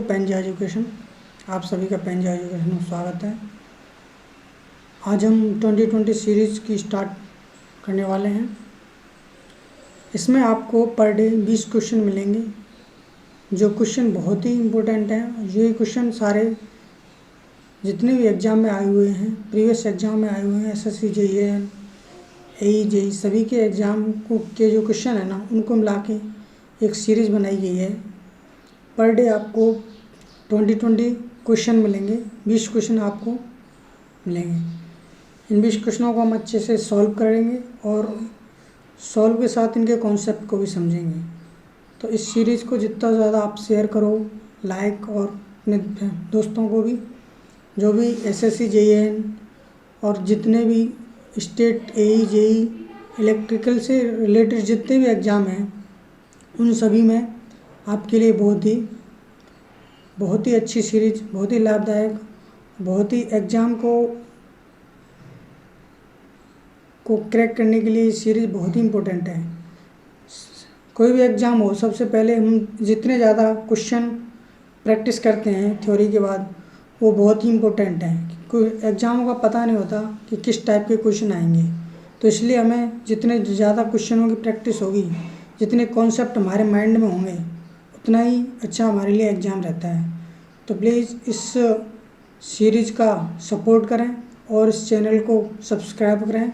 पेंजा education, आप सभी का पेंजा एजुकेशन में स्वागत है। आज हम 2020 सीरीज़ की स्टार्ट करने वाले हैं। इसमें आपको पर डे 20 क्वेश्चन मिलेंगे, जो क्वेश्चन बहुत ही इम्पोर्टेंट हैं। ये क्वेश्चन सारे जितने भी एग्ज़ाम में आए हुए हैं, प्रीवियस एग्ज़ाम में आए हुए हैं, SSC JEE AE सभी के एग्ज़ाम को के जो क्वेश्चन है ना, उनको मिला के एक सीरीज़ बनाई गई है। पर डे आपको 20 क्वेश्चन मिलेंगे, 20 क्वेश्चन आपको मिलेंगे। इन 20 क्वेश्चनों को हम अच्छे से सॉल्व करेंगे और सॉल्व के साथ इनके कॉन्सेप्ट को भी समझेंगे। तो इस सीरीज़ को जितना ज़्यादा आप शेयर करो, लाइक, और अपने दोस्तों को भी, जो भी SSC JEE और जितने भी स्टेट AE JEE इलेक्ट्रिकल से रिलेटेड जितने भी एग्ज़ाम हैं, उन सभी में आपके लिए बहुत ही अच्छी सीरीज, बहुत ही लाभदायक, बहुत ही एग्ज़ाम को क्रैक करने के लिए ये सीरीज़ बहुत ही इम्पोर्टेंट है। कोई भी एग्ज़ाम हो, सबसे पहले हम जितने ज़्यादा क्वेश्चन प्रैक्टिस करते हैं थ्योरी के बाद, वो बहुत ही इम्पोर्टेंट है। कोई एग्ज़ामों का पता नहीं होता कि किस टाइप के क्वेश्चन आएंगे, तो इसलिए हमें जितने ज़्यादा क्वेश्चनों की प्रैक्टिस होगी, जितने कॉन्सेप्ट हमारे माइंड में होंगे, उतना ही अच्छा हमारे लिए एग्ज़ाम रहता है। तो प्लीज़ इस सीरीज़ का सपोर्ट करें और इस चैनल को सब्सक्राइब करें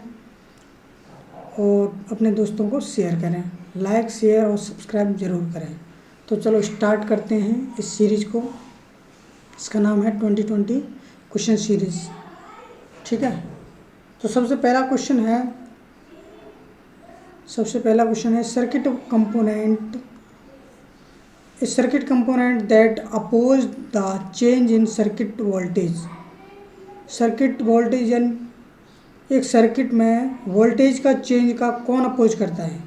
और अपने दोस्तों को शेयर करें। लाइक, शेयर और सब्सक्राइब ज़रूर करें। तो चलो स्टार्ट करते हैं इस सीरीज़ को। इसका नाम है 2020 क्वेश्चन सीरीज़, ठीक है। तो सबसे पहला क्वेश्चन है circuit component that oppose the change in circuit voltage. Circuit voltage यानी एक सर्किट में वोल्टेज का चेंज का कौन अपोज करता है,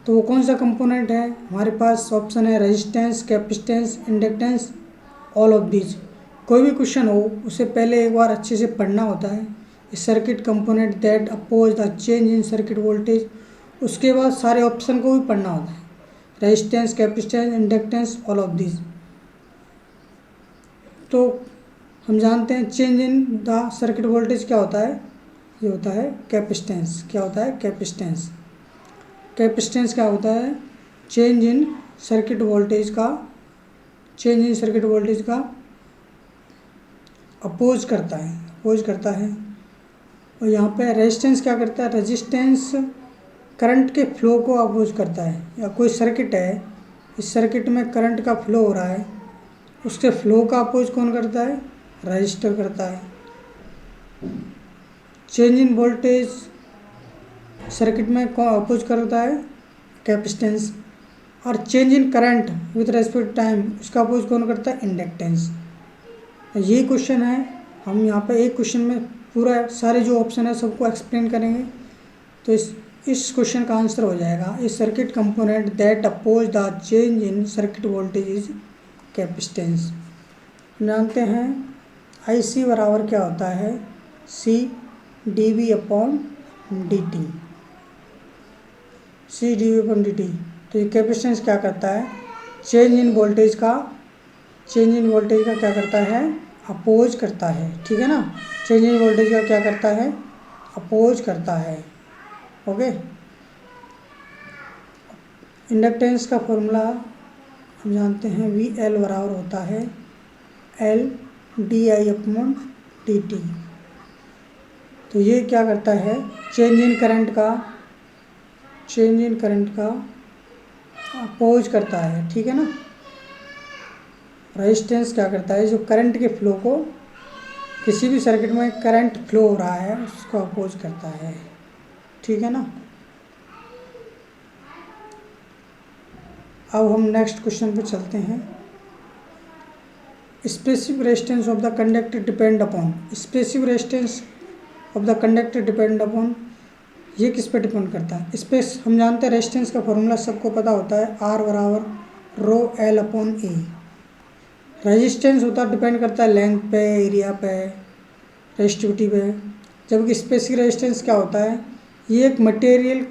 तो वो कौन सा कंपोनेंट है? हमारे पास ऑप्शन है resistance, capacitance, inductance, all of these. कोई भी क्वेश्चन हो, उससे पहले एक बार अच्छे से पढ़ना होता है। Circuit component that oppose the change in circuit voltage, उसके बाद सारे ऑप्शन को भी पढ़ना होता है। Resistance, capacitance, inductance, all of these. तो हम जानते हैं change in the circuit voltage क्या होता है? ये होता है कैपेसिटेंस। क्या होता है? कैपेसिटेंस। कैपेसिटेंस क्या होता है? चेंज इन सर्किट वोल्टेज का अपोज करता है। और यहाँ पे रेजिस्टेंस क्या करता है? रेजिस्टेंस करंट के फ्लो को अपोज करता है। या कोई सर्किट है, इस सर्किट में करंट का फ्लो हो रहा है, उसके फ्लो का अपोज कौन करता है? रजिस्टर करता है। चेंज इन वोल्टेज सर्किट में कौन अपोज करता है? कैपेसिटेंस। और change in current with respect time, उसका अपोज कौन करता है? इंडक्टेंस। ये क्वेश्चन है। हम यहाँ पे एक क्वेश्चन में पूरा सारे जो ऑप्शन है सबको एक्सप्लेन करेंगे। तो इस क्वेश्चन का आंसर हो जाएगा a circuit component that oppose the change in circuit voltage is capacitance. जानते हैं IC बराबर क्या होता है? CdV/dt। CdV/dt। तो ये कैपेसिटेंस क्या करता है? चेंज इन वोल्टेज का क्या करता है? अपोज करता है, ठीक है ना। चेंज इन वोल्टेज का क्या करता है? अपोज करता है। ओके। इंडक्टेंस का फॉर्मूला हम जानते हैं, VL बराबर होता है LdI/dt। तो ये क्या करता है? चेंज इन करंट का अपोज करता है, ठीक है ना। रेजिस्टेंस क्या करता है? जो करंट के फ्लो को, किसी भी सर्किट में करंट फ्लो हो रहा है उसको अपोज करता है, ठीक है ना। अब हम नेक्स्ट क्वेश्चन पे चलते हैं। Specific resistance of the conductor depend upon. Specific resistance of the conductor depend upon, ये किस पे डिपेंड करता है? हम जानते हैं रेजिस्टेंस का फॉर्मूला सबको पता होता है, R बराबर ρL/A। रेजिस्टेंस होता डिपेंड करता है लेंथ पे, एरिया पे, रेजिस्टिविटी पे। जबकि स्पेसिफिक रेजिस्टेंस क्या होता है? ये एक मटेरियल,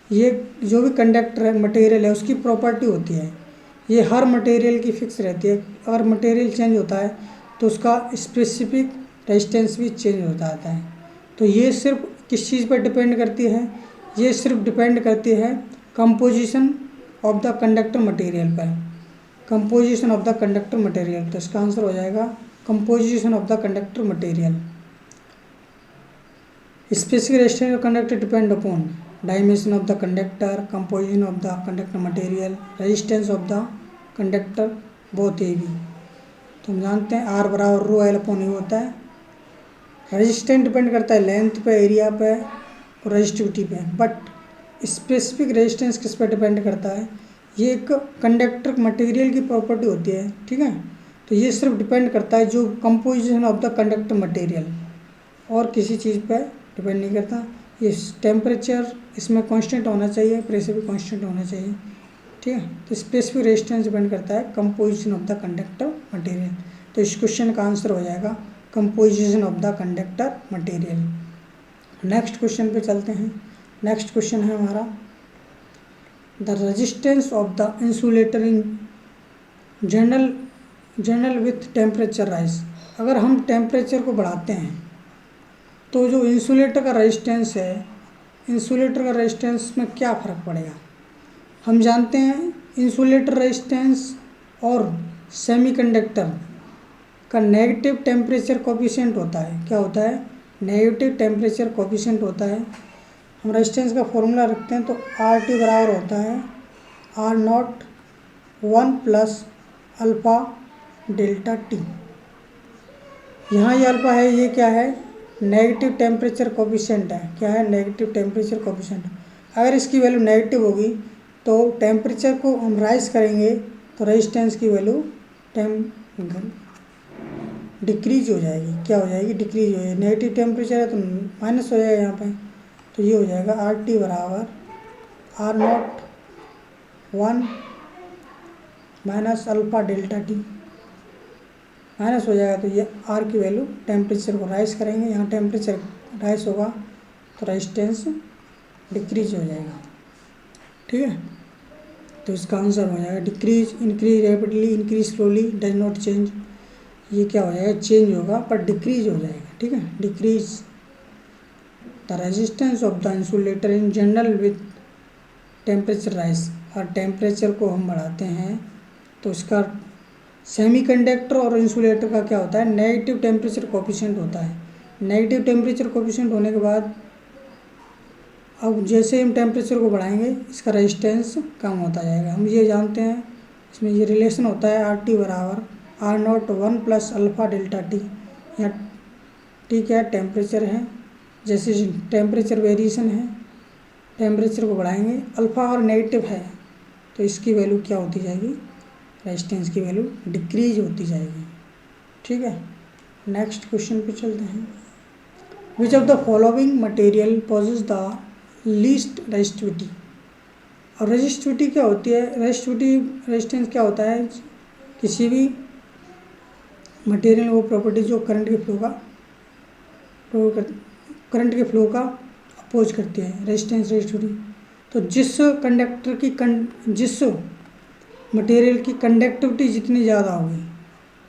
ये जो भी कंडक्टर है, मटेरियल है, उसकी प्रॉपर्टी होती है। ये हर मटेरियल की फिक्स रहती है। अगर मटेरियल चेंज होता है तो उसका स्पेसिफिक रेजिस्टेंस भी चेंज होता आता है। तो ये सिर्फ किस चीज़ पर डिपेंड करती है, ये सिर्फ डिपेंड करती है composition of the conductor material पर, composition of the conductor material. तो इसका आंसर हो जाएगा composition of the conductor material. Specific resistance of conductor depend upon dimension of the conductor, composition of the conductor material, resistance of the conductor, both A B. तो हम जानते हैं are बराबर rho L upon you होता है। Resistance depend करता है length पे, एरिया पे और रेजिस्टिविटी पे, बट स्पेसिफिक रेजिस्टेंस किस पे डिपेंड करता है, ये एक कंडक्टर मटेरियल की प्रॉपर्टी होती है, ठीक है। तो ये सिर्फ डिपेंड करता है जो composition of the conductor material, और किसी चीज़ पे डिपेंड नहीं करता। ये टेम्परेचर इसमें कांस्टेंट होना चाहिए, प्रेशर भी कांस्टेंट होना चाहिए, ठीक है। तो स्पेसिफिक रेजिस्टेंस डिपेंड करता है composition of the conductor material. तो इस क्वेश्चन का आंसर हो जाएगा composition of the conductor material. Next question पे चलते हैं। नेक्स्ट क्वेश्चन है हमारा the resistance of the insulator in general with temperature rise. अगर हम टेम्परेचर को बढ़ाते हैं तो जो इंसुलेटर का रेजिस्टेंस है, इंसुलेटर का रेजिस्टेंस में क्या फ़र्क पड़ेगा। हम जानते हैं इंसुलेटर रेजिस्टेंस और सेमीकंडक्टर का नेगेटिव टेम्परेचर कोफिशिएंट होता है। क्या होता है, नेगेटिव टेम्परेचर कोफिशिएंट होता है। हम रेजिस्टेंस का फॉर्मूला रखते हैं तो आर टी बराबर होता है R naught 1 plus alpha delta T. यहाँ ये अल्फ़ा है, ये क्या है, नेगेटिव टेम्परेचर कोफिशिएंट है। क्या है, नेगेटिव टेम्परेचर कोफिशिएंट। अगर इसकी वैल्यू नेगेटिव होगी तो टेम्परेचर को हम राइज करेंगे तो रेजिस्टेंस की वैल्यू डिक्रीज हो जाएगी। क्या हो जाएगी, डिक्रीज हो जाएगी। नेगेटिव टेम्परेचर है तो माइनस हो जाएगा यहाँ पे। तो ये हो जाएगा आर टी बराबर R naught 1 minus alpha delta T, minus हो जाएगा। तो ये आर की वैल्यू, टेम्परेचर को राइज करेंगे, यहाँ टेम्परेचर राइज होगा तो रेजिस्टेंस डिक्रीज हो जाएगा, ठीक है। तो इसका आंसर हो जाएगा decrease, increase rapidly, increase slowly, does not change. ये क्या हो जाएगा, चेंज होगा पर डिक्रीज हो जाएगा, ठीक है। Decrease the resistance of the insulator in general with temperature rise. और टेम्परेचर को हम बढ़ाते हैं तो इसका सेमीकंडक्टर और इंसुलेटर का क्या होता है, नेगेटिव टेम्परेचर कोफिशिएंट होता है। नेगेटिव टेम्परेचर कोफिशिएंट होने के बाद अब जैसे हम टेम्परेचर को बढ़ाएंगे इसका रेजिस्टेंस कम होता जाएगा। हम ये जानते हैं, इसमें ये रिलेशन होता है आर टी बराबर R naught 1 plus alpha delta T. यहाँ टी क्या है, टेम्परेचर है। जैसे टेम्परेचर वेरिएशन है, टेम्परेचर को बढ़ाएंगे, अल्फ़ा और नेगेटिव है तो इसकी वैल्यू क्या होती जाएगी, रेजिस्टेंस की वैल्यू डिक्रीज होती जाएगी, ठीक है। नेक्स्ट क्वेश्चन पे चलते हैं। Which of the following material possess the least resistivity. और रेजिस्टिविटी क्या होती है, रेजिस्टेंस क्या होता है, किसी भी मटेरियल वो प्रॉपर्टी जो करंट के फ्लो का अपोज करती है, रेजिस्टेंस रेजिस्टिविटी। तो जिस मटेरियल की कंडक्टिविटी जितनी ज़्यादा होगी,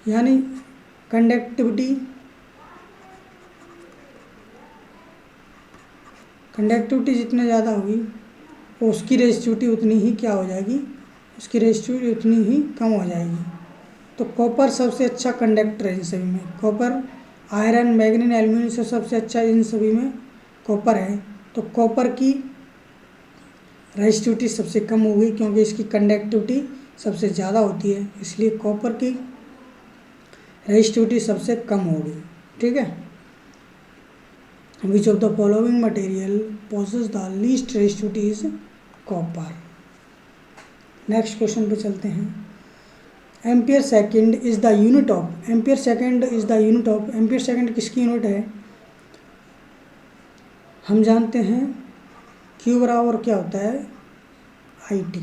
यानी कंडक्टिविटी जितनी ज़्यादा होगी उसकी रेजिस्टिविटी उतनी ही क्या हो जाएगी, उसकी रेजिस्टिविटी उतनी ही कम हो जाएगी। तो कॉपर सबसे अच्छा कंडक्टर है इन सभी में। कॉपर, आयरन, मैग्नीज, एल्यूमिनियम से सबसे अच्छा इन सभी में कॉपर है। तो कॉपर की रेजिस्टिविटी सबसे कम होगी क्योंकि इसकी कंडक्टिविटी सबसे ज़्यादा होती है, इसलिए कॉपर की रेजिस्टिविटी सबसे कम होगी, ठीक है। Which of the following material possess the least resistivity is copper. Next question पे चलते हैं। Ampere second is the unit of, ampere second is the unit of, ampere second किसकी यूनिट है, हम जानते हैं क्यू बराबर क्या होता है, आई टी।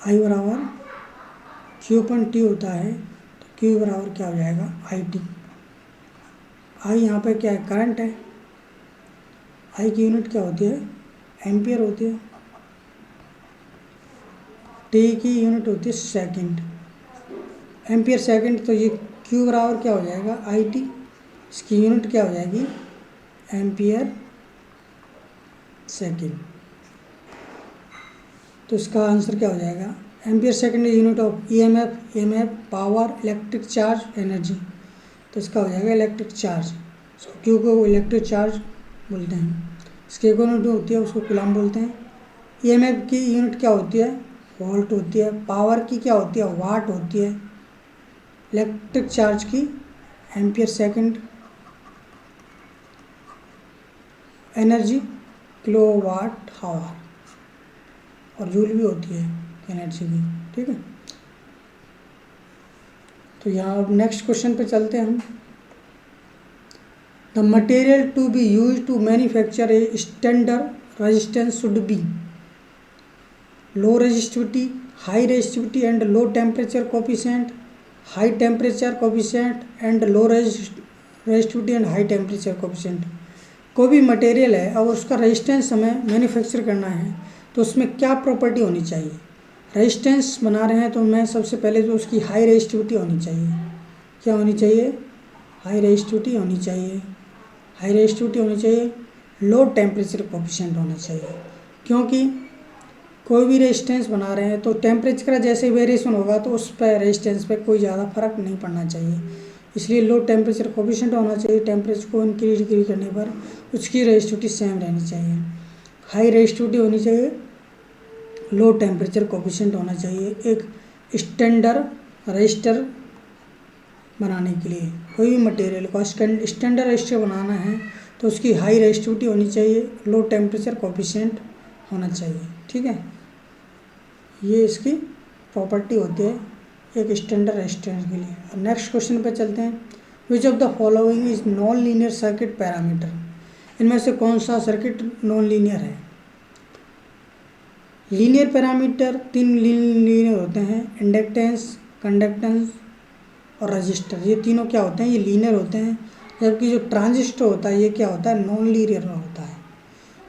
आई बराबर क्यू अपन टी होता है, तो क्यू बराबर क्या हो जाएगा, आई टी। आई यहाँ पे क्या है, करंट है। आई की यूनिट क्या होती है, एम्पियर होती है। टी की यूनिट होती है सेकंड, एम्पियर सेकंड, तो ये क्यू बराबर क्या हो जाएगा आई टी, इसकी यूनिट क्या हो जाएगी एम्पियर सेकंड। तो इसका आंसर क्या हो जाएगा ampere second unit of EMF, EMF power, electric charge, energy, तो इसका हो जाएगा इलेक्ट्रिक चार्ज। क्यू को इलेक्ट्रिक चार्ज बोलते हैं, इसकी एक यूनिट होती है उसको कूलम बोलते हैं। ईएमएफ की यूनिट क्या होती है वोल्ट होती है, पावर की क्या होती है वाट होती है, इलेक्ट्रिक चार्ज की ampere second, energy kilowatt hour, और जूल भी होती है एनर्जी की। ठीक है, तो यहाँ अब नेक्स्ट क्वेश्चन पे चलते हैं हम। The material to be use to manufacture a standard resistance should be low resistivity, high resistivity and low temperature coefficient, high temperature coefficient and low resistivity and high temperature coefficient. कोई भी material है और उसका resistance हमें manufacture करना है तो उसमें क्या प्रॉपर्टी होनी चाहिए। रेजिस्टेंस बना रहे हैं तो मैं सबसे पहले तो उसकी हाई रेजिस्टिविटी होनी चाहिए। क्या होनी चाहिए हाई रेजिस्टिविटी होनी चाहिए, हाई रेजिस्टिविटी होनी चाहिए, लो टेम्परेचर कोफिशिएंट होना चाहिए। क्योंकि कोई भी रेजिस्टेंस बना रहे हैं तो टेम्परेचर का जैसे वेरिएशन होगा तो उस पर रेजिस्टेंस पे कोई ज़्यादा फर्क नहीं पड़ना चाहिए, इसलिए लो टेम्परेचर कोफिशिएंट होना चाहिए। टेम्परेचर को इंक्रीज डिक्रीज करने पर उसकी रेजिस्टिविटी सेम रहनी चाहिए। हाई रेजिस्टिविटी होनी चाहिए, लो टेम्परेचर कोफिशिएंट होना चाहिए। एक स्टैंडर्ड रजिस्टर बनाने के लिए कोई भी मटेरियल को स्टैंडर्ड रजिस्टर बनाना है तो उसकी हाई रेजिस्टिविटी होनी चाहिए, लो टेम्परेचर कोफिशिएंट होना चाहिए। ठीक है, ये इसकी प्रॉपर्टी होती है एक स्टैंडर्ड रजिस्टर के लिए। अब नेक्स्ट क्वेश्चन पे चलते हैं। Which of the following is non linear circuit parameter, इनमें से कौन सा सर्किट नॉन लीनियर है। लीनियर पैरामीटर तीन लीनियर होते हैं, इंडक्टेंस, कंडक्टेंस और रजिस्टर, ये तीनों क्या होते हैं ये लीनियर होते हैं, जबकि जो ट्रांजिस्टर होता है ये क्या होता है नॉन लीनियर होता है।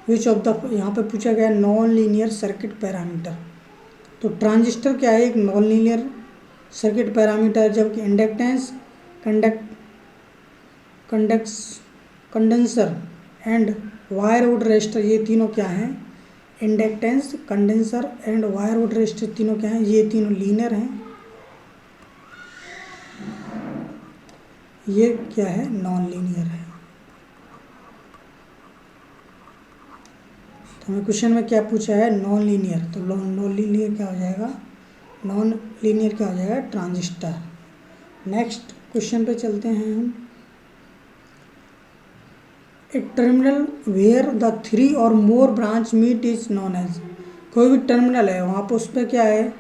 विच ऑफ द, यहाँ पे पूछा गया नॉन लीनियर सर्किट पैरामीटर, तो ट्रांजिस्टर क्या है एक नॉन लीनियर सर्किट पैरामीटर, जबकि इंडक्टेंस, कंडेंसर एंड वायरवुड रेजिस्टर ये तीनों क्या हैं इंडक्टेंस, कंडेंसर एंड वायरवुड रेजिस्टर तीनों क्या हैं ये तीनों लीनियर हैं। ये क्या है नॉन लीनियर है। तो हमें क्वेश्चन में क्या पूछा है नॉन लीनियर, तो नॉन लीनियर क्या हो जाएगा नॉन लीनियर क्या हो जाएगा ट्रांजिस्टर। नेक्स्ट क्वेश्चन पे चलते हैं हम। ए terminal where the 3 or more branch meet is known as, कोई भी टर्मिनल है वहाँ पर उस पर क्या है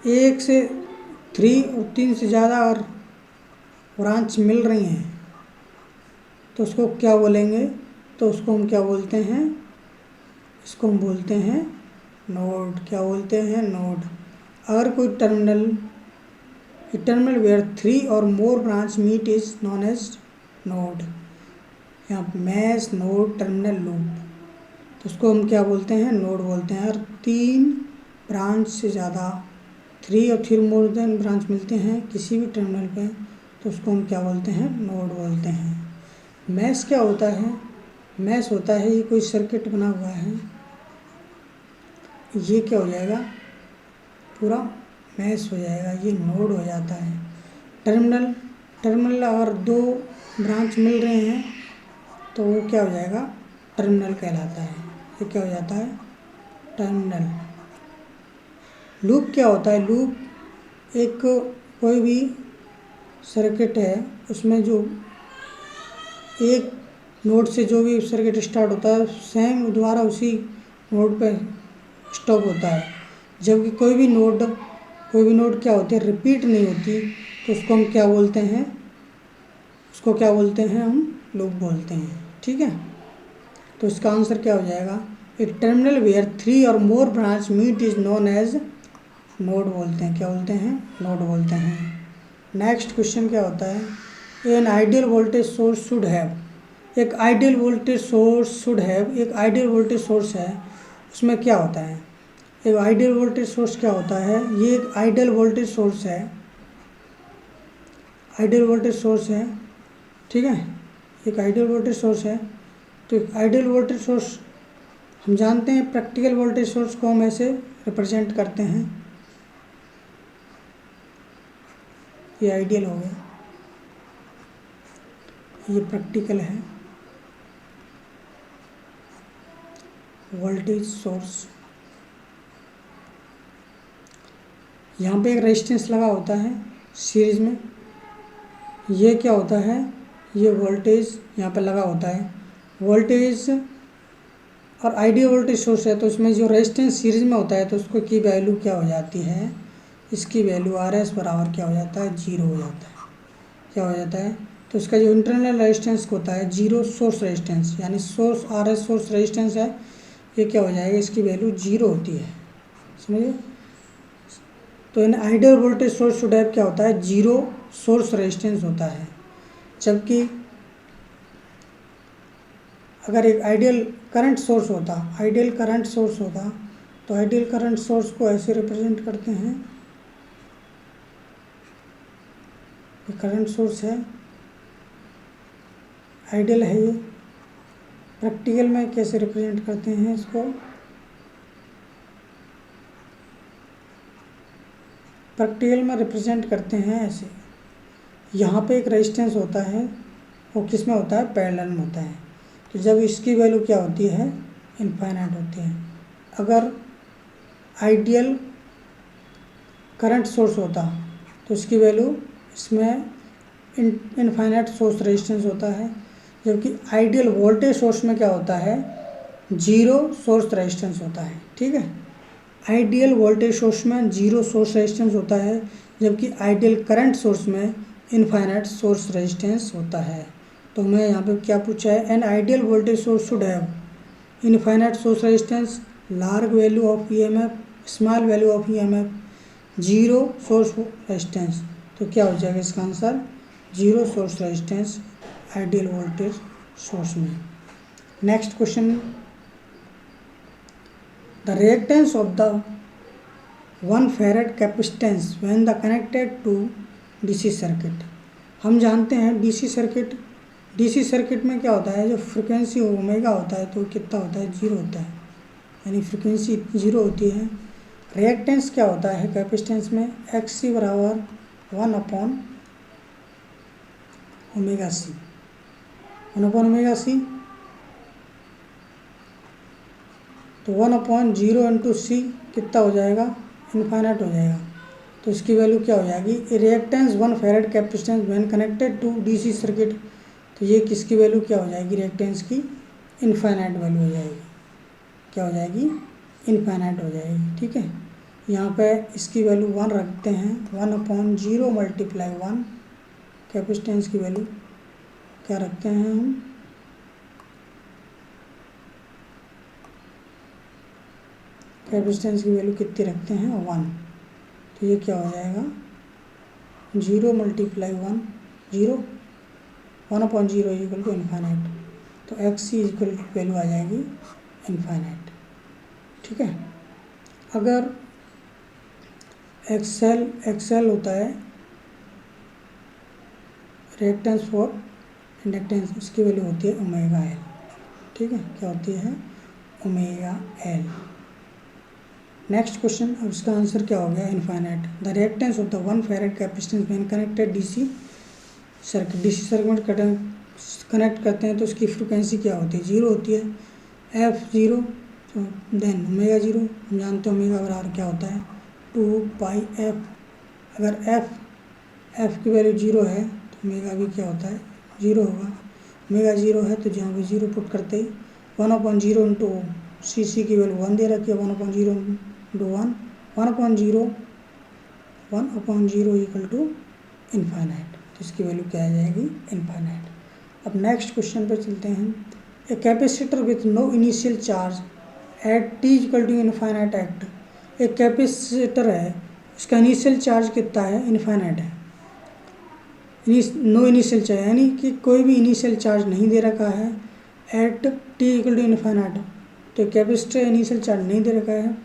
1 से 3 और 3 से ज़्यादा और ब्रांच मिल रही हैं तो उसको क्या बोलेंगे, तो उसको हम क्या बोलते हैं, इसको हम बोलते हैं नोड। क्या बोलते हैं नोड। अगर कोई terminal where 3 or more branch meet is known as node, यहाँ मैश नोड टर्मिनल लूप, तो उसको हम क्या बोलते हैं नोड बोलते हैं। और 3 ब्रांच से ज़्यादा 3 और 3 मोर देन ब्रांच मिलते हैं किसी भी टर्मिनल पे तो उसको हम क्या बोलते हैं नोड बोलते हैं। मैश क्या होता है, मैश होता है ये कोई सर्किट बना हुआ है, ये क्या हो जाएगा पूरा मैश हो जाएगा, ये नोड हो जाता है। टर्मिनल अगर 2 ब्रांच मिल रहे हैं तो वो क्या हो जाएगा टर्मिनल कहलाता है, ये क्या हो जाता है टर्मिनल। लूप क्या होता है, लूप एक कोई भी सर्किट है उसमें जो एक नोड से जो भी सर्किट स्टार्ट होता है सेम दोबारा उसी नोड पे स्टॉप होता है, जबकि कोई भी नोड क्या होती है रिपीट नहीं होती तो उसको हम क्या बोलते हैं, उसको क्या बोलते हैं हम लूप बोलते हैं। ठीक है, तो इसका आंसर क्या हो जाएगा एक terminal where 3 or more branch meet is known as node बोलते हैं। क्या बोलते हैं नोड बोलते हैं। नेक्स्ट क्वेश्चन क्या होता है an ideal voltage source should have, एक ideal voltage source should have, एक आइडियल वोल्टेज सोर्स है उसमें क्या होता है एक आइडियल वोल्टेज सोर्स क्या होता है, ये एक आइडियल वोल्टेज सोर्स है, आइडियल वोल्टेज सोर्स है, ठीक है, एक आइडियल वोल्टेज सोर्स है। तो एक आइडियल वोल्टेज सोर्स हम जानते हैं, प्रैक्टिकल वोल्टेज सोर्स को हम ऐसे रिप्रेजेंट करते हैं, ये आइडियल हो गया, ये प्रैक्टिकल है वोल्टेज सोर्स। यहाँ पे एक रेजिस्टेंस लगा होता है सीरीज में, ये क्या होता है, ये वोल्टेज यहाँ पे लगा होता है, वोल्टेज और आइडियल वोल्टेज सोर्स है, तो इसमें जो रेजिस्टेंस सीरीज में होता है तो उसको की वैल्यू क्या हो जाती है, इसकी वैल्यू RS बराबर क्या हो जाता है, 0 हो जाता है, क्या हो जाता है। तो इसका जो इंटरनल रेजिस्टेंस होता है 0 सोर्स रेजिस्टेंस, यानी सोर्स RS सोर्स रेजिस्टेंस है, ये क्या हो जाएगा, इसकी वैल्यू 0 होती है, समझिए। तो in ideal voltage source type क्या होता है, 0 सोर्स रेजिस्टेंस होता है। जबकि अगर एक आइडियल करंट सोर्स होता, आइडियल करंट सोर्स होता, तो आइडियल करंट सोर्स को ऐसे रिप्रेजेंट करते हैं, ये करंट सोर्स है, आइडियल है ये। प्रैक्टिकल में कैसे रिप्रेजेंट करते हैं इसको, प्रैक्टिकल में रिप्रेजेंट करते हैं ऐसे, यहाँ पे एक रेजिस्टेंस होता है, वो किस में होता है, पैरेलल में होता है। तो जब इसकी वैल्यू क्या होती है, इनफाइनाइट होती है। अगर आइडियल करंट सोर्स होता तो इसकी वैल्यू इसमें इनफाइनाइट सोर्स रेजिस्टेंस होता है। जबकि आइडियल वोल्टेज सोर्स में क्या होता है, 0 सोर्स रेजिस्टेंस होता है, ठीक है। आइडियल वोल्टेज सोर्स में 0 सोर्स रेजिस्टेंस होता है, जबकि आइडियल करंट सोर्स में इनफाइनाइट सोर्स रेजिस्टेंस होता है। तो मैं यहाँ पे क्या पूछा है, an ideal voltage source should have infinite source resistance, large value of EMF, small value of EMF, 0 source resistance. तो क्या हो जाएगा इसका answer, 0 source resistance ideal voltage source में। Next question, the reactance of the 1 farad capacitance when the connected to DC circuit. हम जानते हैं DC circuit में क्या होता है, जो फ्रिक्वेंसी ओमेगा होता है तो कितना होता है, 0 होता है, यानी फ्रिक्वेंसी 0 होती है। रिएक्टेंस क्या होता है कैपेसिटेंस में, XC बराबर 1/ओमेगा C, 1/ओमेगा C। तो 1/0 इंटू C कितना हो जाएगा, इनफाइनाइट हो जाएगा। तो इसकी वैल्यू क्या हो जाएगी, reactance 1 farad capacitance when connected to DC circuit. तो ये किसकी वैल्यू क्या हो जाएगी, रिएक्टेंस की इनफाइनाइट वैल्यू हो जाएगी, क्या हो जाएगी, इनफाइनाइट हो जाएगी, ठीक है। यहाँ पे इसकी वैल्यू 1 रखते हैं, 1/0 मल्टीप्लाई 1, कैपेसिटेंस की वैल्यू क्या रखते हैं हम, कैपेसिटेंस की वैल्यू कितनी रखते हैं, 1। तो ये क्या हो जाएगा, 0 मल्टीप्लाई 1, 0, 1/0 इक्वल टू इनफाइनाइट। तो XC इक्वल टू वैल्यू आ जाएगी इनफाइनाइट, ठीक है। अगर XL होता है रिएक्टेंस फॉर इंडक्टेंस, इसकी वैल्यू होती है ओमेगा L, ठीक है, क्या होती है, ओमेगा L। नेक्स्ट क्वेश्चन, अब इसका आंसर क्या हो गया, infinite. The reactance of the 1 farad capacitance when connected DC circuit में कनेक्ट करते हैं तो उसकी फ्रिक्वेंसी क्या होती है, 0 होती है, F0, तो देन ओमेगा 0, हम जानते हैं ओमेगा बराबर क्या होता है, 2πf। अगर f की वैल्यू 0 है तो ओमेगा भी क्या होता है, 0 होगा। ओमेगा 0 है तो जहाँ पे 0 पुट करते ही 1/0 इंटू CC की वैल्यू 1 दे रखी है, 1/0 इंटू 1, 1/0 इक्वल टू इनफाइनाइट। तो इसकी वैल्यू क्या आ जाएगी, इनफाइनाइट। अब नेक्स्ट क्वेश्चन पे चलते हैं। A capacitor with no initial charge at t equal to infinite act. एक कैपेसिटर है, इसका इनिशियल चार्ज कितना है, इनफाइनाइट है, नो इनिशियल चार्ज, यानी कि कोई भी इनिशियल चार्ज नहीं दे रखा है, at t equal to infinite. तो कैपेसिटर इनिशियल चार्ज नहीं दे रखा है,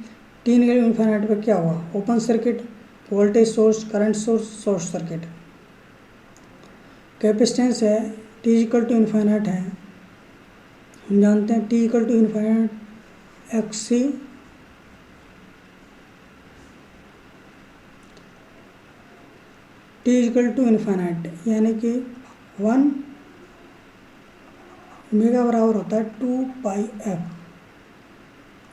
टी निकल इन्फाइनाइट पे क्या हुआ, open circuit, voltage source, current source, short circuit. Capacitance है टी इक्वल टू इन्फाइनाइट है, हम जानते हैं T equal to infinite X C T equal to infinite यानी कि 1 ओमेगा बराबर होता है 2 पाई एफ,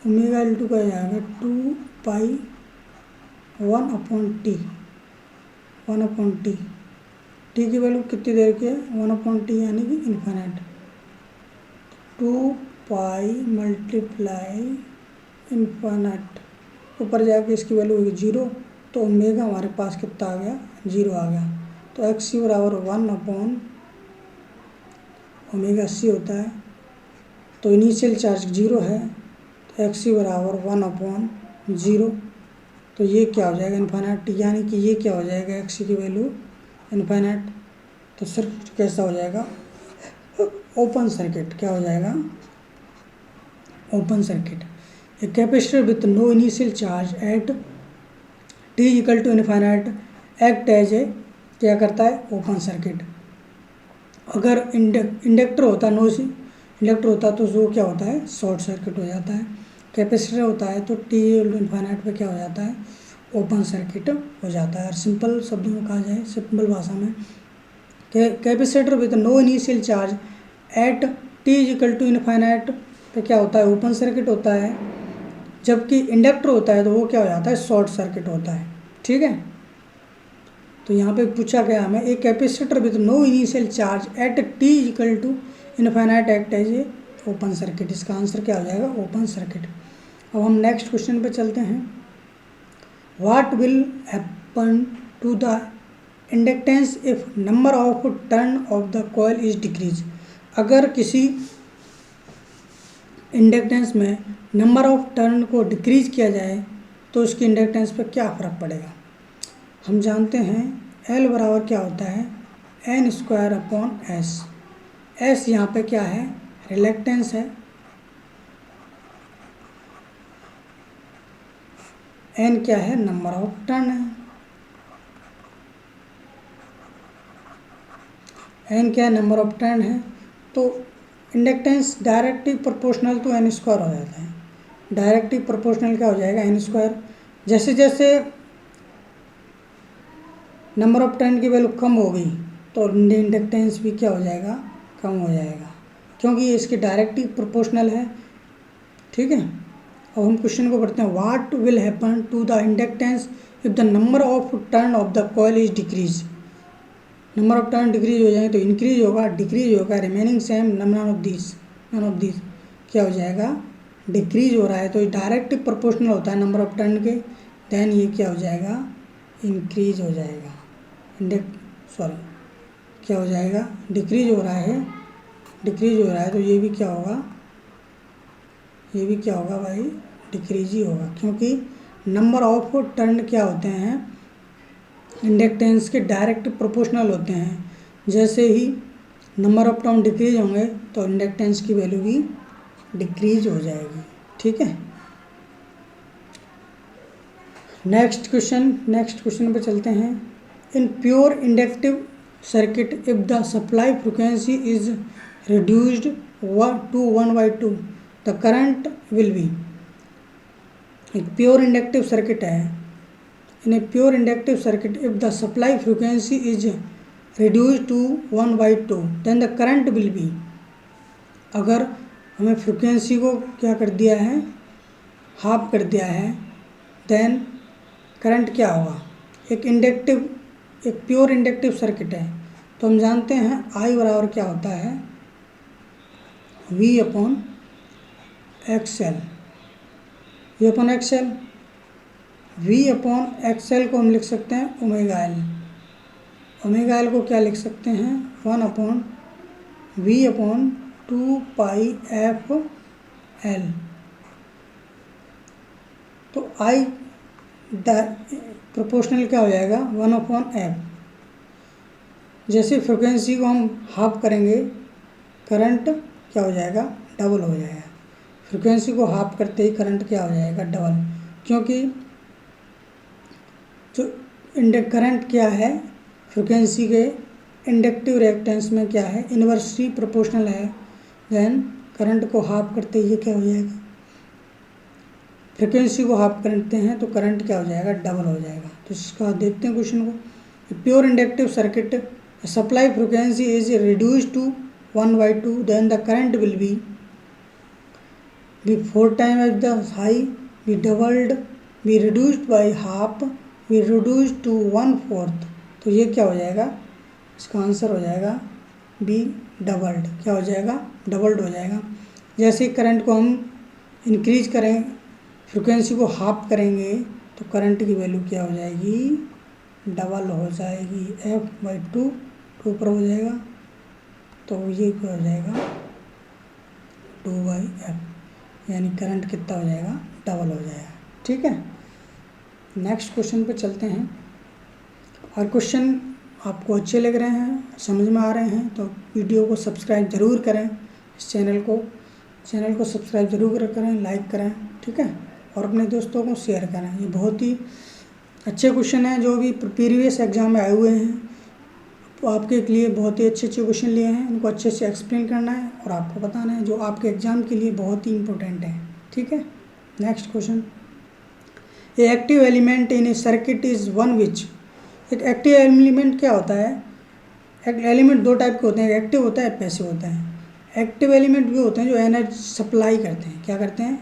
ओमेगा × का जाएगा 2 पाई 1/t, 1/t। टी की वैल्यू कितनी देर की है, 1/t यानी कि इन्फाइनाइट। 2 पाई मल्टीप्लाई इन्फाइनाइट, ऊपर जाके इसकी वैल्यू होगी 0, तो ओमेगा हमारे पास कितना आ गया, 0 आ गया। तो एक्स सी बराबर 1/ओमेगा c होता है। तो इनिशियल चार्ज 0 है, तो एक्स सी बराबर 1/0। तो ये क्या हो जाएगा, इन्फाइनाइट, यानी कि ये क्या हो जाएगा, एक्स सी की वैल्यू इन्फाइनाइट। तो सर्किट कैसा हो जाएगा, ओपन सर्किट। क्या हो जाएगा, open circuit. A capacitor with no initial charge at T equal to infinite act as a, क्या करता है, ओपन सर्किट। अगर इंडक्टर होता, नो इंडक्टर होता तो वो क्या होता है, शॉर्ट सर्किट हो जाता है। कैपेसिटर होता है तो टी इन्फाइनाइट पे क्या हो जाता है, ओपन सर्किट हो जाता है। और सिंपल शब्दों में कहा जाए, सिंपल भाषा में, capacitor with no initial charge at T equal to infinite पे क्या होता है, ओपन सर्किट होता है। जबकि इंडक्टर होता है तो वो क्या हो जाता है, शॉर्ट सर्किट होता है। ठीक है, तो यहाँ पे पूछा गया हमें, एक capacitor with no initial charge at T equal to infinite act as a open circuit. इसका आंसर क्या हो जाएगा, ओपन सर्किट। अब हम नेक्स्ट क्वेश्चन पे चलते हैं। What will happen to the inductance if number of turn of the coil is decrease. अगर किसी इंडक्टेंस में नंबर ऑफ टर्न को डिक्रीज किया जाए तो उसकी इंडक्टेंस पर क्या फ़र्क पड़ेगा। हम जानते हैं L बराबर क्या होता है, n²/s। s यहाँ पे क्या है, रिलेक्टेंस है, n क्या है, नंबर ऑफ टर्न है, n क्या है, नंबर ऑफ टर्न है। तो inductance directly proportional to n² हो जाता है। डायरेक्टली प्रोपोर्शनल क्या हो जाएगा, n²। जैसे जैसे नंबर ऑफ टर्न की वैल्यू कम हो गई तो इंडक्टेंस भी क्या हो जाएगा, कम हो जाएगा, क्योंकि ये इसके डायरेक्टली प्रोपोर्शनल है। ठीक है, अब हम क्वेश्चन को पढ़ते हैं। What will happen to the inductance if the number of turn of the coil is decrease. Number of turn decrease हो जाएंगे तो इंक्रीज होगा, डिक्रीज होगा, remaining same, none of this क्या हो जाएगा, डिक्रीज हो रहा है। तो डायरेक्ट प्रोपोर्शनल होता है नंबर ऑफ टर्न के, देन ये क्या हो जाएगा, इंक्रीज हो जाएगा। क्या हो जाएगा, डिक्रीज हो रहा है, डिक्रीज हो रहा है, तो ये भी क्या होगा, ये भी क्या होगा भाई, डिक्रीज ही होगा, क्योंकि नंबर ऑफ टर्न क्या होते हैं, इंडक्टेंस के डायरेक्ट प्रोपोर्शनल होते हैं। जैसे ही नंबर ऑफ टर्न डिक्रीज होंगे तो इंडक्टेंस की वैल्यू भी डिक्रीज हो जाएगी। ठीक है, नेक्स्ट क्वेश्चन पे चलते हैं। In pure inductive circuit if the supply frequency is reduced to 1/2 the current will be. एक प्योर इंडक्टिव सर्किट है, in a pure inductive circuit if the supply frequency is reduced to 1/2 then the current will be. अगर हमें frequency को क्या कर दिया है, half कर दिया है, देन करंट क्या होगा। एक प्योर इंडक्टिव सर्किट है तो हम जानते हैं I बराबर क्या होता है, V/XL। V/XL को हम लिख सकते हैं ω/L। ω/L को क्या लिख सकते हैं, 1/V/2πfL। तो I प्रोपोर्शनल क्या हो जाएगा, 1/f। जैसे फ्रिक्वेंसी को हम हाफ करेंगे, करंट क्या हो जाएगा, डबल हो जाएगा। फ्रिक्वेंसी को हाफ करते ही करंट क्या हो जाएगा, डबल। क्योंकि जो करंट क्या है, फ्रिक्वेंसी के इंडक्टिव रिएक्टेंस में क्या है, इन्वर्सली प्रोपोर्शनल है। देन करंट को हाफ करते ही क्या हो जाएगा, फ्रिक्वेंसी को हाफ करते हैं तो करंट क्या हो जाएगा, डबल हो जाएगा। तो इसका देखते हैं क्वेश्चन को। Pure inductive circuit supply frequency is reduce to 1/2, then the current will be 4 times as the high, be doubled, be reduced by half, be reduced to 1/4। तो ये क्या हो जाएगा, इसका आंसर हो जाएगा बी डबल्ड। क्या हो जाएगा, डबल्ड हो जाएगा। जैसे करंट को हम इंक्रीज करें, फ्रिक्वेंसी को हाफ करेंगे तो करंट की वैल्यू क्या हो जाएगी, डबल हो जाएगी। F/2 ऊपर हो जाएगा तो ये क्या हो जाएगा, 2/F, यानी करंट कितना हो जाएगा, डबल हो जाएगा। ठीक है, नेक्स्ट क्वेश्चन पे चलते हैं। और क्वेश्चन आपको अच्छे लग रहे हैं, समझ में आ रहे हैं तो वीडियो को सब्सक्राइब ज़रूर करें, इस चैनल को सब्सक्राइब ज़रूर करें, लाइक करें। ठीक है, और अपने दोस्तों को शेयर करें। ये बहुत ही अच्छे क्वेश्चन हैं जो भी प्रीवियस एग्जाम में आए हुए हैं, तो आपके लिए बहुत ही अच्छे क्वेश्चन लिए हैं, उनको अच्छे से एक्सप्लेन करना है और आपको बताना है जो आपके एग्ज़ाम के लिए बहुत ही इम्पोर्टेंट है। ठीक है, next question. A active element in a circuit is one which. एक एक्टिव एलिमेंट क्या होता है, एलिमेंट दो टाइप के होते हैं, एक्टिव होता है, पैसिव होता है। एक्टिव एलिमेंट वो होते हैं जो एनर्जी सप्लाई करते हैं, क्या करते हैं,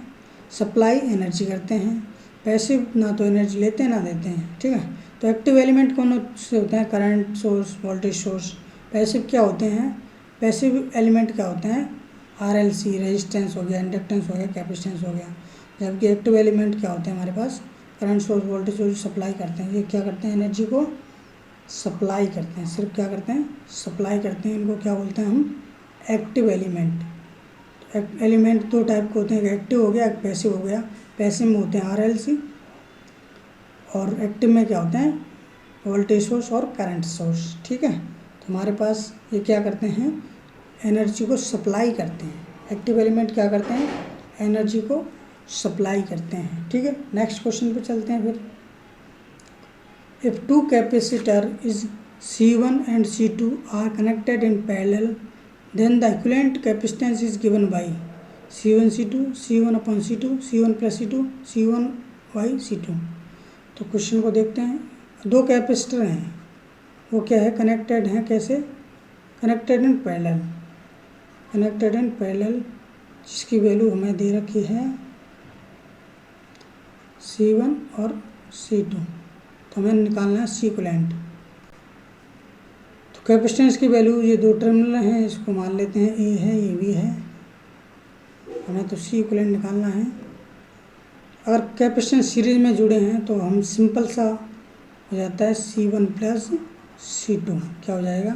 सप्लाई एनर्जी करते हैं। पैसिव ना तो एनर्जी लेते हैं ना देते हैं। ठीक है, तो एक्टिव एलिमेंट कौन से होते हैं, current source, voltage source. Passive क्या होते हैं, पैसिव एलिमेंट क्या होते हैं, RLC, रेजिस्टेंस हो गया, इंडक्टेंस हो गया, कैपेसिटेंस हो गया। जबकि एक्टिव एलिमेंट क्या होते हैं हमारे पास, current source, voltage source supply करते हैं। ये क्या करते हैं, एनर्जी को सप्लाई करते हैं, सिर्फ क्या करते हैं, सप्लाई करते हैं। इनको क्या बोलते हैं हम, एक्टिव एलिमेंट। एलिमेंट दो टाइप के होते हैं, एक एक्टिव हो गया, एक पैसिव हो गया। पैसिव में होते हैं RLC और एक्टिव में क्या होते हैं, वोल्टेज सोर्स और करंट सोर्स। ठीक है, तो हमारे पास ये क्या करते हैं, एनर्जी को सप्लाई करते हैं। एक्टिव एलिमेंट क्या करते हैं, एनर्जी को सप्लाई करते हैं। ठीक है, नेक्स्ट क्वेश्चन पे चलते हैं फिर। If two capacitor is C1 and C2 are connected in parallel, then the equivalent capacitance is given by C1 C2, C1 upon C2, C1 plus C2, C1 by C2। तो question को देखते हैं। दो capacitor हैं, वो क्या है, connected हैं, कैसे, connected in parallel, connected in parallel, जिसकी वैल्यू हमें दे रखी है C1 और C2। तो हमें निकालना है C इक्विवेलेंट। कैपेसिटेंस की वैल्यू, ये दो टर्मिनल हैं, इसको मान लेते हैं ए है, ये भी है, हमें तो C इक्विवेलेंट निकालना है। अगर कैपेसिटेंस सीरीज में जुड़े हैं तो हम सिंपल सा हो जाता है C1 प्लस C2। क्या हो जाएगा,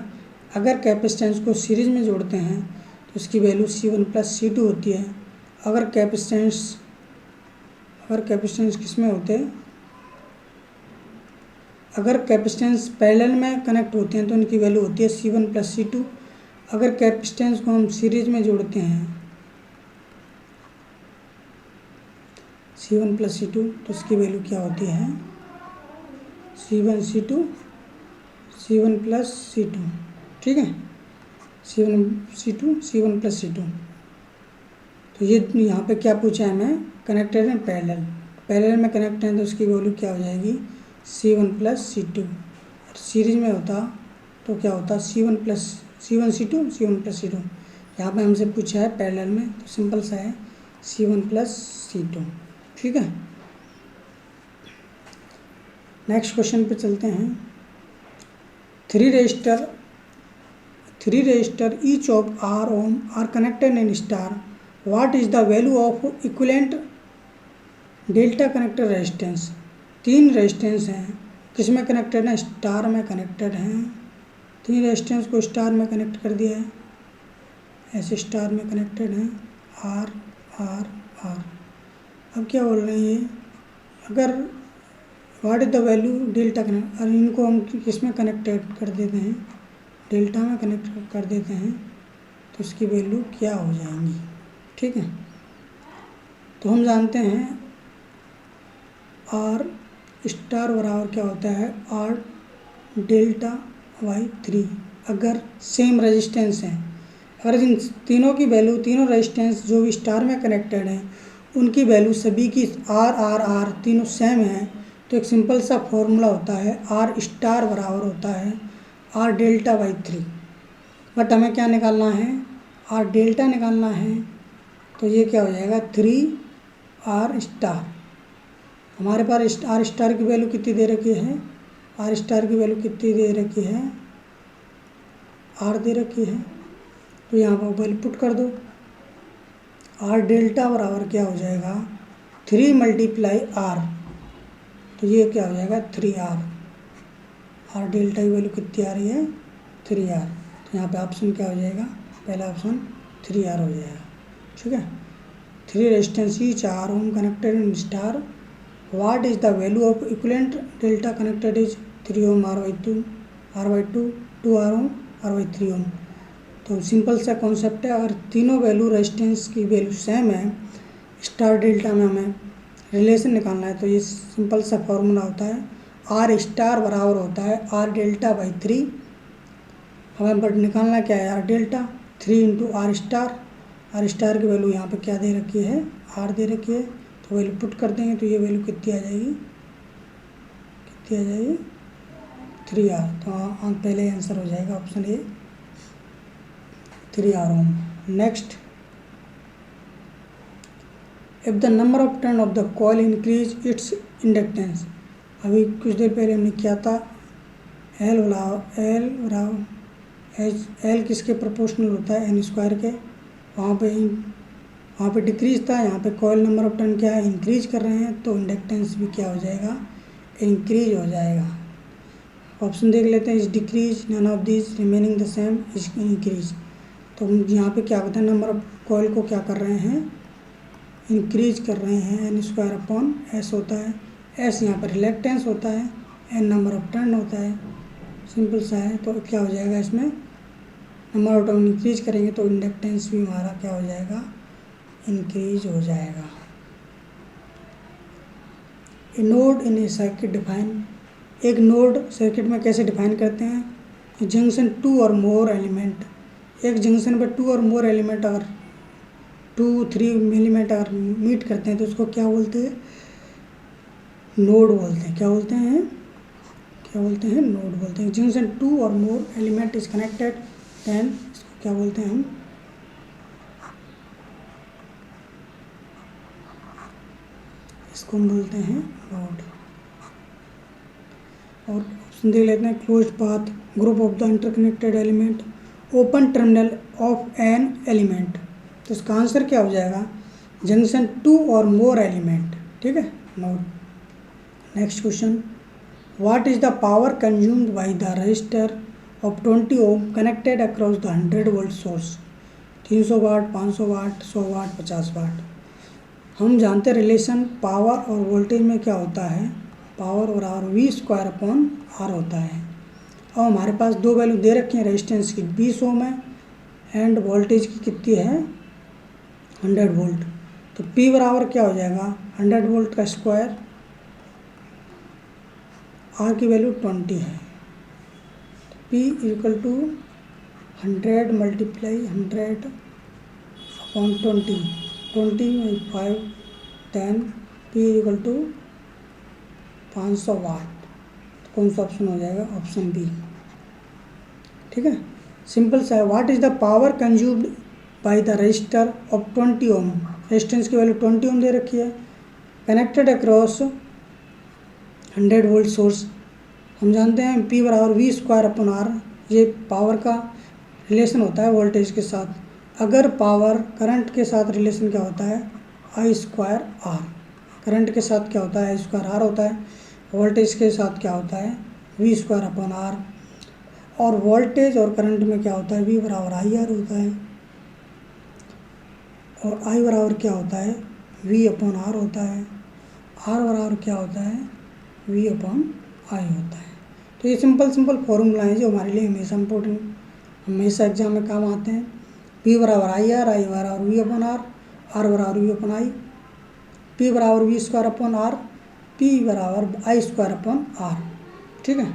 अगर कैपेसिटेंस को सीरीज में जोड़ते हैं तो इसकी वैल्यू C1 प्लस C2 होती है। अगर कैपेसिटेंस किस में होते हैं, अगर कैपेसिटेंस पैरेलल में कनेक्ट होते हैं तो उनकी वैल्यू होती है C1 प्लस C2। अगर कैपेसिटेंस को हम सीरीज में जोड़ते हैं C1 प्लस C2 तो इसकी वैल्यू क्या होती है, C1 प्लस C2। ठीक है, C1 प्लस C2। तो ये यहाँ पे क्या पूछा है हमें, कनेक्टेड है पैरेलल में कनेक्ट है तो उसकी वैल्यू क्या हो जाएगी, C1 प्लस C2। सीरीज में होता तो क्या होता, C1 प्लस C2। यहाँ पे हमसे पूछा है पैरेलल में तो सिंपल सा है C1 प्लस C2। ठीक है, नेक्स्ट क्वेश्चन पे चलते हैं। Three resistor each of R ohm are connected in star, what is the value of equivalent delta connector resistance. तीन रेजिस्टेंस हैं, किस में कनेक्टेड हैं, स्टार में कनेक्टेड हैं। तीन रेजिस्टेंस को स्टार में कनेक्ट कर दिया है, ऐसे स्टार में कनेक्टेड हैं, R R R। अब क्या बोल रहे हैं ये, अगर what is the value delta connect, और इनको हम किस में कनेक्टेड कर देते हैं, डेल्टा में कनेक्ट कर देते हैं तो इसकी वैल्यू क्या हो जाएंगी। ठीक है, तो हम जानते हैं आर स्टार बराबर क्या होता है आर डेल्टा बाई 3। अगर सेम रेजिस्टेंस है, अगर इन तीनों की वैल्यू, तीनों रेजिस्टेंस जो भी स्टार में कनेक्टेड हैं उनकी वैल्यू सभी की आर आर आर तीनों सेम है, तो एक सिंपल सा फॉर्मूला होता है आर स्टार बराबर होता है आर डेल्टा बाई 3। बट हमें क्या निकालना है, आर डेल्टा निकालना है, तो ये क्या हो जाएगा 3 आर स्टार। हमारे पास आर स्टार की वैल्यू कितनी दे रखी है, आर स्टार की वैल्यू कितनी दे रखी है, आर दे रखी है, तो यहाँ पर वैल्यू पुट कर दो। आर डेल्टा बराबर क्या हो जाएगा 3 मल्टीप्लाई आर, तो ये क्या हो जाएगा 3R। आर डेल्टा की वैल्यू कितनी आ रही है 3R, तो यहाँ पे ऑप्शन क्या हो जाएगा, पहला ऑप्शन 3R हो जाएगा। ठीक है, 3 resistance each R ohm connected in star, what is the value of equivalent delta connected is 3 ohm R/2 R/2 2R ohm R/3 ohm. तो सिंपल सा कॉन्सेप्ट है, अगर तीनों वैल्यू रेजिस्टेंस की वैल्यू सेम है, स्टार डेल्टा में हमें relation निकालना है, तो ये सिंपल सा फॉर्मूला होता है आर स्टार बराबर होता है आर डेल्टा बाई 3। हमें बट निकालना क्या है, R delta 3 into R star की वैल्यू यहाँ पे क्या दे रखी है, आर दे रखी है, तो वैल्यू पुट कर देंगे तो ये वैल्यू कितनी आ जाएगी, कितनी आ जाएगी 3R। तो पहले आंसर हो जाएगा ऑप्शन ए 3R ओम। Next, if the number of turn of the coil increase its inductance. अभी कुछ देर पहले हमने किया था एल किसके प्रोपोर्शनल होता है, एन स्क्वायर के। वहाँ पे डिक्रीज था, यहाँ पे कॉइल नंबर ऑफ टर्न क्या है इंक्रीज कर रहे हैं, तो इंडक्टेंस भी क्या हो जाएगा इंक्रीज हो जाएगा। ऑप्शन देख लेते हैं, is decrease none of this remaining the same is increase. तो यहाँ पे क्या होता है, नंबर ऑफ कॉइल को क्या कर रहे हैं इंक्रीज कर रहे हैं, एन स्क्वायर अपॉन एस होता है, एस यहाँ पर रिलेक्टेंस होता है, एन नंबर ऑफ टर्न होता है, सिंपल सा है। तो क्या हो जाएगा, इसमें नंबर ऑफ टर्न इंक्रीज करेंगे तो इंडक्टेंस भी हमारा क्या हो जाएगा इंक्रीज हो जाएगा। A node in a circuit define, एक नोड सर्किट में कैसे डिफाइन करते हैं, जंक्शन 2 और मोर एलिमेंट, एक जंक्शन पर 2 और मोर एलिमेंट अगर 2-3 मिलीमीट अगर मीट करते हैं तो उसको क्या बोलते हैं नोड बोलते हैं। क्या बोलते हैं, क्या बोलते हैं नोड बोलते हैं। जंक्शन 2 और more element is connected, then इसको क्या बोलते हैं हम, इसको हम बोलते हैं नोड। और ऑप्शन देख लेते हैं, closed path group of the interconnected element, open terminal of an element. तो इसका आंसर क्या हो जाएगा जंक्शन 2 और मोर एलिमेंट। ठीक है, node. Next question, what is the power consumed by the resistor of 20 ohm connected across the 100 volt source. 300 watt, 500 watt, 100 watt, 50 watt. हम जानते हैं रिलेशन पावर और वोल्टेज में क्या होता है, पावर और R V square upon R होता है। और हमारे पास दो वैल्यू दे रखी हैं, रेजिस्टेंस की 20 ओम है एंड वोल्टेज की कितनी है 100 वोल्ट। तो P बराबर क्या हो जाएगा 100 वोल्ट का स्क्वायर, R की वैल्यू 20 है, P equal to 100 multiply 100 upon 20 5 10, P equal to 500 watt. तो कौन सा ऑप्शन हो जाएगा, ऑप्शन बी। ठीक है, सिंपल सा है। What is the power consumed by the resistor of 20 ohm, resistance की वैल्यू 20 ओम दे रखी है, कनेक्टेड अक्रॉस 100 वोल्ट सोर्स। हम जानते हैं P बराबर वी स्क्वायर अपॉन आर, ये पावर का रिलेशन होता है वोल्टेज के साथ। अगर पावर करंट के साथ रिलेशन क्या होता है आई स्क्वायर आर, करंट के साथ क्या होता है आई स्क्वायर आर होता है, वोल्टेज के साथ क्या होता है वी स्क्वायर अपॉन आर। और वोल्टेज और करंट में क्या होता है वी बराबर आई आर होता है, और आई बराबर क्या होता है वी अपॉन आर होता है, आर बराबर क्या होता है वी अपॉन आई होता है। तो ये सिंपल फॉर्मूला है जो हमारे लिए हमेशा इम्पोर्टेंट, हमेशा एग्जाम में काम आते हैं। P बराबर आई बराबर वी अपॉन आर बराबर वी अपॉन आई, P बराबर V square upon R P बराबर I²/R। ठीक है,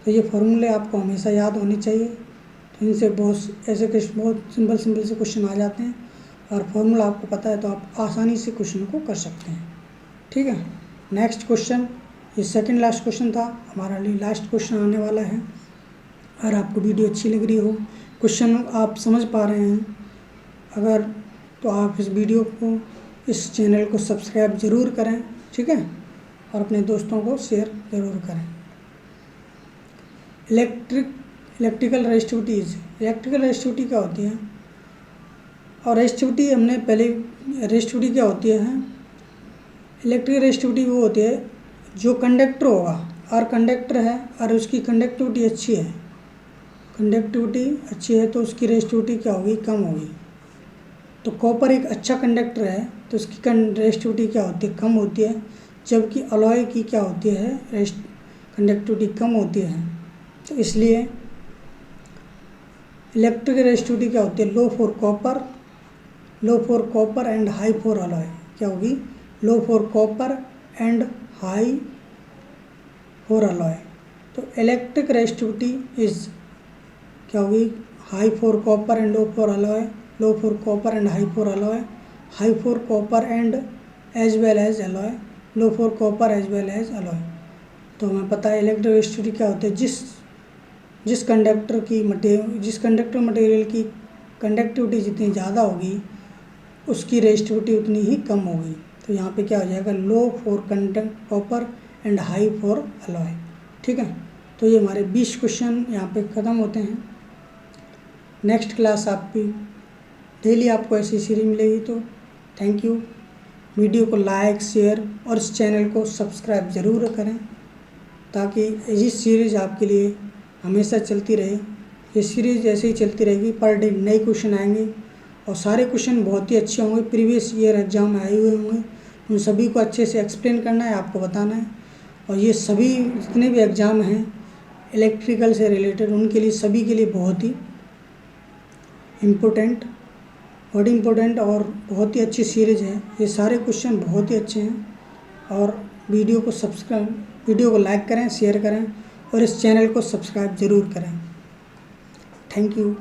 तो ये फॉर्मूले आपको हमेशा याद होने चाहिए। तो इनसे बहुत ऐसे बहुत सिंपल से क्वेश्चन आ जाते हैं, और फॉर्मूला आपको पता है तो आप आसानी से क्वेश्चन को कर सकते हैं। ठीक है, नेक्स्ट क्वेश्चन, ये सेकंड लास्ट क्वेश्चन था, हमारा लास्ट क्वेश्चन आने वाला है। अगर आपको वीडियो अच्छी लग रही हो, क्वेश्चन आप समझ पा रहे हैं अगर, तो आप इस वीडियो को, इस चैनल को सब्सक्राइब ज़रूर करें। ठीक है, और अपने दोस्तों को शेयर ज़रूर करें। इलेक्ट्रिकल रेजिस्टिविटीज़, इलेक्ट्रिकल रेजिस्टिविटी क्या होती है, और रेजिस्टिविटी हमने पहले, रेजिस्टिविटी क्या होती है, इलेक्ट्रिकल रेजिस्टिविटी वो होती है जो कंडक्टर होगा, और कंडक्टर है और उसकी कंडक्टिविटी अच्छी है, कंडक्टिविटी अच्छी है तो उसकी रेजिस्टिविटी क्या होगी, कम होगी। तो कॉपर एक अच्छा कंडक्टर है तो उसकी रेजिस्टिविटी क्या होती है, कम होती है, जबकि अलॉय की क्या होती है, कंडक्टिविटी कम होती है। तो इसलिए इलेक्ट्रिकल रेजिस्टिविटी क्या होती है, low for copper and high for alloy. क्या होगी, low for copper and high for alloy. तो इलेक्ट्रिक रेजिस्टिविटी इज क्या होगी, high for copper and low for alloy, low for copper and high for alloy, high for copper and as well as alloy, low for copper as well as alloy. तो हमें पता है electric resistivity क्या होती है, जिस conductor material की conductivity जितनी ज़्यादा होगी उसकी रेजिस्टिविटी उतनी ही कम होगी। तो यहाँ पे क्या हो जाएगा, low for copper and high for alloy. ठीक है, तो ये हमारे 20 क्वेश्चन यहाँ पे ख़त्म होते हैं। नेक्स्ट क्लास आपकी डेली आपको ऐसी सीरीज मिलेगी। तो थैंक यू। वीडियो को लाइक, शेयर और इस चैनल को सब्सक्राइब ज़रूर करें, ताकि ये सीरीज़ आपके लिए हमेशा चलती रहे। ये सीरीज़ ऐसे ही चलती रहेगी, पर डे नए क्वेश्चन आएंगे, और सारे क्वेश्चन बहुत ही अच्छे होंगे, प्रीवियस ईयर एग्जाम में आए हुए होंगे। उन सभी को अच्छे से एक्सप्लेन करना है, आपको बताना है। और ये सभी जितने भी एग्ज़ाम हैं इलेक्ट्रिकल से रिलेटेड, उनके लिए, सभी के लिए बहुत ही इम्पोर्टेंट और बहुत ही अच्छी सीरीज़ है। ये सारे क्वेश्चन बहुत ही अच्छे हैं। और वीडियो को लाइक करें, शेयर करें और इस चैनल को सब्सक्राइब ज़रूर करें। Thank you.